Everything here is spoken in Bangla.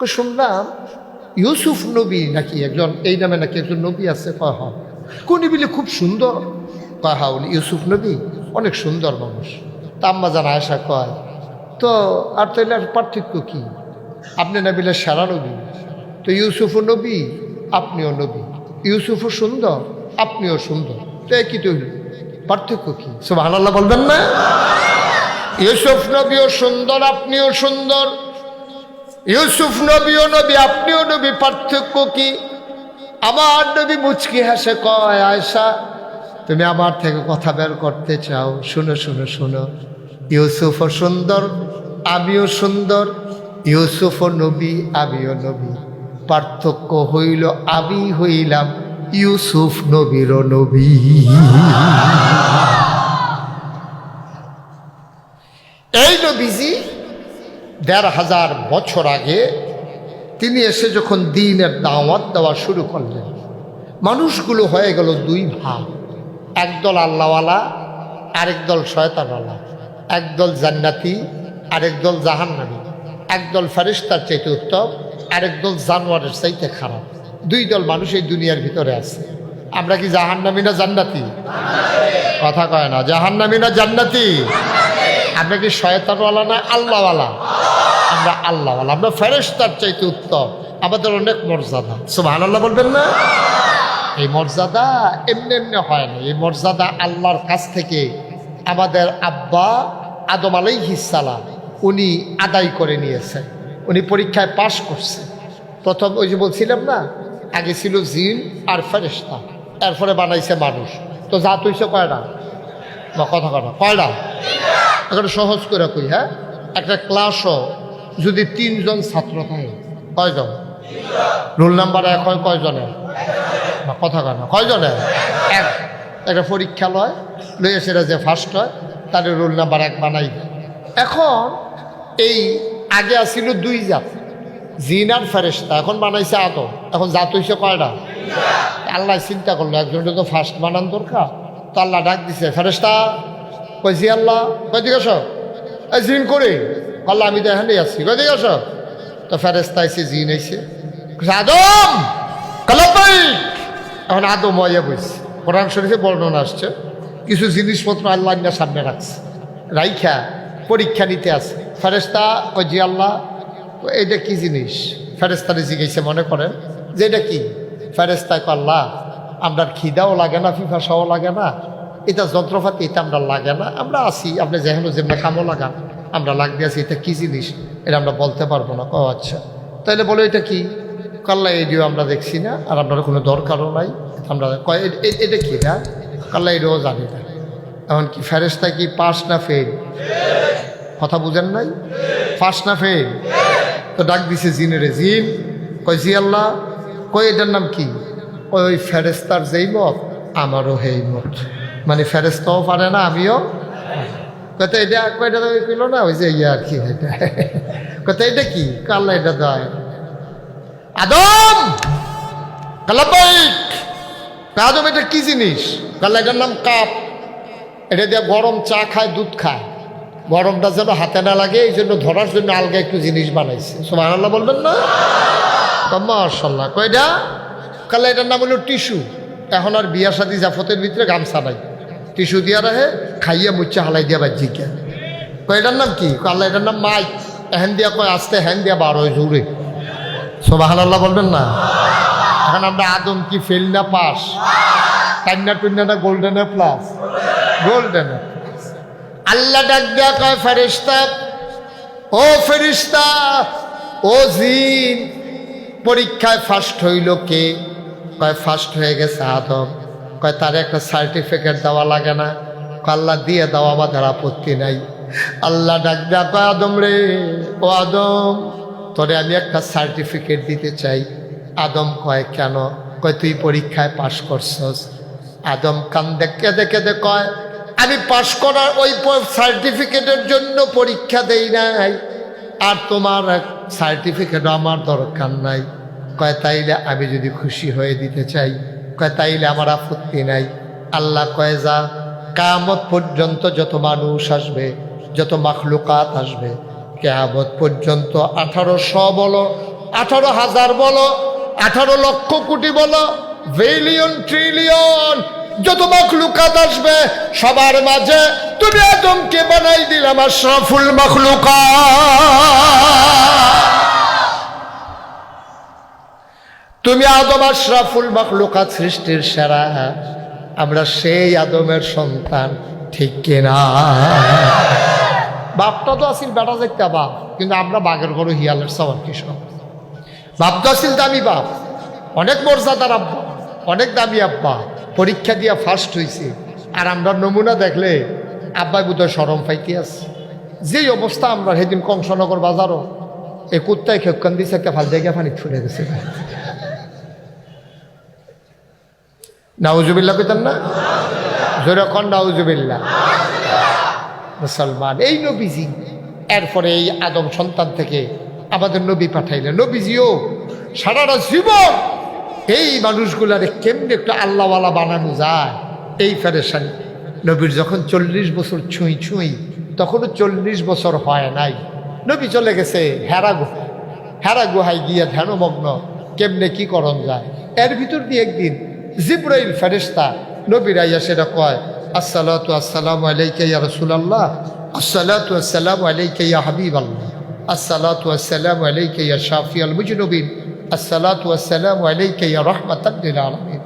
শুনলাম ইউসুফ নবী নাকি একজন, এই নামে নাকি একজন নবী আছে। কয় হ। কোন বিলে খুব সুন্দর। কয় হা, উনি ইউসুফ নবী অনেক সুন্দর মানুষ। তা আম্মা জান আয়েশা কয়, তো আর তাইলে আর পার্থক্য কি? আপনি নবীলে সারা নবী, তো ইউসুফও নবী আপনিও নবী, ইউসুফও সুন্দর আপনিও সুন্দর, তো একই তো হইল, পার্থক্য কি? সুবহানাল্লাহ বলবেন না? ইউসুফ নবীও সুন্দর আপনিও সুন্দর, ইউসুফ নবীও নবী আপনিও নবী, পার্থক্য কি? আমার নবী মুচকি হাসে কয়, আয়েশা তুমি আমার থেকে কথা বের করতে চাও? শুনো শুনো শুনো, ইউসুফও সুন্দর আমিও সুন্দর, ইউসুফও নবী আমিও নবী, পার্থক্য হইল আমি হইলাম ইউসুফ নবীরও নবী। এই নবীজি ১৫০০ বছর আগে তিনি এসে যখন দ্বীনের দাওয়াত দেওয়া শুরু করলেন, মানুষগুলো হয়ে গেল দুই ভাগ। একদল আল্লাহওয়ালা, আরেক দল শয়তানওয়ালা, একদল জান্নাতি আরেক দল জাহান্নামী, একদল ফেরেশতার চাইতে উত্তম আরেক দল জানোয়ারের চাইতে খারাপ। দুই দল মানুষ এই দুনিয়ার ভিতরে আছে। আমরা কি জাহান্নামী না জান্নাতি? কথা কয় না, জাহান্নামী না জান্নাতি? আমরা কি শয়তানওয়ালা না আল্লাহওয়ালা? আমরা আল্লাহওয়ালা, আমরা ফেরেশতার চাইতে উত্তম, আমাদের অনেক মর্যাদা। সুবহানাল্লাহ বলবেন না? এই মর্যাদা এমনি এমনি হয় না, এই মর্যাদা আল্লাহর কাছ থেকে আমাদের আব্বা আদম আলাইহিস সালাম উনি আদায় করে নিয়েছেন। উনি পরীক্ষায় পাশ করছে। প্রথম ওই যে বলছিলাম না, আগে ছিল জিন আর ফেরেশতা, এরপরে বানাইছে মানুষ। তো জাত হইছে কয়টা? বা কথা কথা কয়টা? একটা সহজ করে কই, হ্যাঁ, একটা ক্লাসও যদি ৩ জন ছাত্র থাকে, কয়জন? রোল নাম্বার ১ হয় কয়জনের? কথা কথা কয়জনের? এক। একটা পরীক্ষা লয়, লইয়া সেটা যে ফার্স্ট হয় তাদের রোল নাম্বার ১ বানাই দেয়। এখন এই আগে আসছিল ২ জাত, জিন আর ফেরেশতা, এখন বানাইছে আদম। এখন জাত হইছে কয়টা? আল্লাহ চিন্তা করলো একজনটা তো ফার্স্ট বানান দরকার, তো আল্লাহ ডাক দিছে, ফেরেশতা কইছি আল্লাহ, কই দিকে আসো। এই জিন করে আল্লাহ, আমি তো এখানেই আছি, কই দিকে আসো। তো ফেরেশতা আইছে, জিন আইছে, আদম কালাবাইক। এখন আদম হইয়া বইছে। কোরআন শরীফে বর্ণনা আসছে, কিছু জিনিসপত্র আল্লাহ সামনে রাখছে, রাইখা পরীক্ষা নিতে আছে। ফেরেশতা কই জি আল্লাহ, এটা কি জিনিস? ফেরেশতারে জিজ্ঞাসা, মনে করেন যে এটা কি? ফেরেশতা কয়, আল্লাহ আমরা খিদাও লাগে না, পিপাসাও লাগে না, এটা যন্ত্রপাতি, এটা আমরা লাগে না, আমরা আছি, আপনি যেহেন যেমন কামও লাগান আমরা লাগতে আছি, এটা কি জিনিস এটা আমরা বলতে পারবো না। ও আচ্ছা, তাইলে বলো এটা কি? কাল্লা এডিও আমরা দেখছি না, আর আপনার কোনো দরকারও নাই, আমরা কয় এটা কি? না কাল্লা এডিও জানি না। এখন কি ফেরেশতা কি পাস না ফেল? কথা বুঝেন নাই? পাস না ফেল? তো ডাক দিছে জিনেরে, জিন কয় জি আল্লাহ, কই এটার নাম কি? ওই ফেরেশতার যেই মত আমারও সেই মত, মানে ফেরেশতাও পারে না আমিও। কত এটা কয়টা কইল না, ওই যে ইয়ে আর কি, এটা কত এটা কি? কাল্লা এটা দেয় আদম কালাবাইক। আদম এটা কি জিনিস? কাল্লা এটার নাম কাপ, এটা দিয়ে গরম চা খায়, দুধ খায়, গরমটা যেন হাতে না লাগে এই জন্য ধরার জন্য আলগা একটু জিনিস বানাইছে। সুবহানাল্লাহ বলবেন না? মাশাআল্লাহ। কয়টা? কাল্লা এটার নাম হলো টিস্যু। এখন আর বিয়া শাদী জাফতের ভিতরে গামছা নাই, টিস্যু দিয়া রাখে, খাইয়া মুচ্ছা হালাই দিয়া বাজি কে। কয়টার নাম কি? কাল্লা এটার নাম মাইক। হ্যান দিয়া কয় আসতে, হ্যান দিয়া ১২ জুড়ে। সুবহানাল্লাহ বলবেন না? এখন আমরা আদম কি ফেল না পাস? কান্না টুন্না না গোল্ডেনে প্লাস? গোল্ডেনে। আল্লাহ ডাক দেয়া কয়, ফেরেশতা, ও ফেরেশতা, ও জিন, পরীক্ষায় ফার্স্ট হইল কে? কয় ফার্স্ট হয়ে গেছে আদম। কয় তার একটা সার্টিফিকেট দেওয়া লাগে না? আল্লাহ দিয়ে দাও, আমাদের আপত্তি নাই। আল্লাহ ডাক দেয়া কয়, আদম রে, ও আদম, তোরে আমি একটা সার্টিফিকেট দিতে চাই। আদম কয় কেন? কয় তুই পরীক্ষায় পাশ করছস। আদম কান্দে কেঁদে কেঁদে কয়, আমি পাশ করার ওই সার্টিফিকেটের জন্য পরীক্ষা দেই নাই, আর তোমার সার্টিফিকেটও আমার দরকার নাই। কয় তাইলে আমি যদি খুশি হয়ে দিতে চাই, কয় তাইলে আমার আপত্তি নাই। আল্লাহ কয় যা, কিয়ামত পর্যন্ত যত মানুষ আসবে, যত মাখলুকাত আসবে, কিয়ামত পর্যন্ত 1800 বলো 18,000 বলো, 18 লক্ষ কোটি বলো, বিলিয়ন ট্রিলিয়ন যত মাখলুকাত আসবে সবার মাঝে তুমি আদমকে বানাই দিলাম আশরাফুল মাখলুকাত। তুমি আদম আশরাফুল মাখলুকাত, সৃষ্টির সেরা। আমরা সেই আদমের সন্তান, ঠিক কিনা? বাপটা তো আসিল বেটা যাইতে বাপ, কিন্তু আমরা বাঘের গরু হিয়ালের সবার কৃষক। বাপ তো আসিল দামি বাপ, অনেক মর্যাদার আব্বা, অনেক দামি আব্বা, পরীক্ষা দিয়া ফার্স্ট হয়েছে। আর আমরা নমুনা দেখলে আব্বাই বোধহয় শরম পাইতে আছে। যেই অবস্থা আমরা সেদিন কংসনগর বাজারও এই কুত্তায় খেকান দিছে, একটা ফাল জায়গা পানি ছুড়ে গেছে। নাউজুবিল্লাহ পেতেন না? জোরে কন নাউজুবিল্লাহ। মুসলমান, এই নবীজি এরপরে এই আদম সন্তান থেকে আমাদের নবী পাঠাইলেন। নবীজিও সারাটা জীবন এই মানুষগুলারে কেমনি একটু আল্লাহওয়ালা বানানো যায় এই ফেরেশানি। নবীর যখন 40 বছর ছুঁই ছুঁই, তখনও 40 বছর হয় নাই, নবী চলে গেছে হেরা গুহায় গিয়া ধ্যানমগ্ন কেমনে কি করণ যায়। এর ভিতর দিয়ে একদিন জিবরাইল ফেরেশতা নবীর আইয়া সেটা কয়, আসসালাতু আসসালামু আলাইকা ইয়া রাসূলুল্লাহ, আসসালাতু আসসালামু আলাইকা ইয়া হাবিবাল্লাহ, আসসালাতু আসসালামু আলাইকা ইয়া শাফিয়াল মুজনুবিন, আসসালাতু আসসালামু আলাইকা ইয়া রাহমাতাল লিল আলামিন।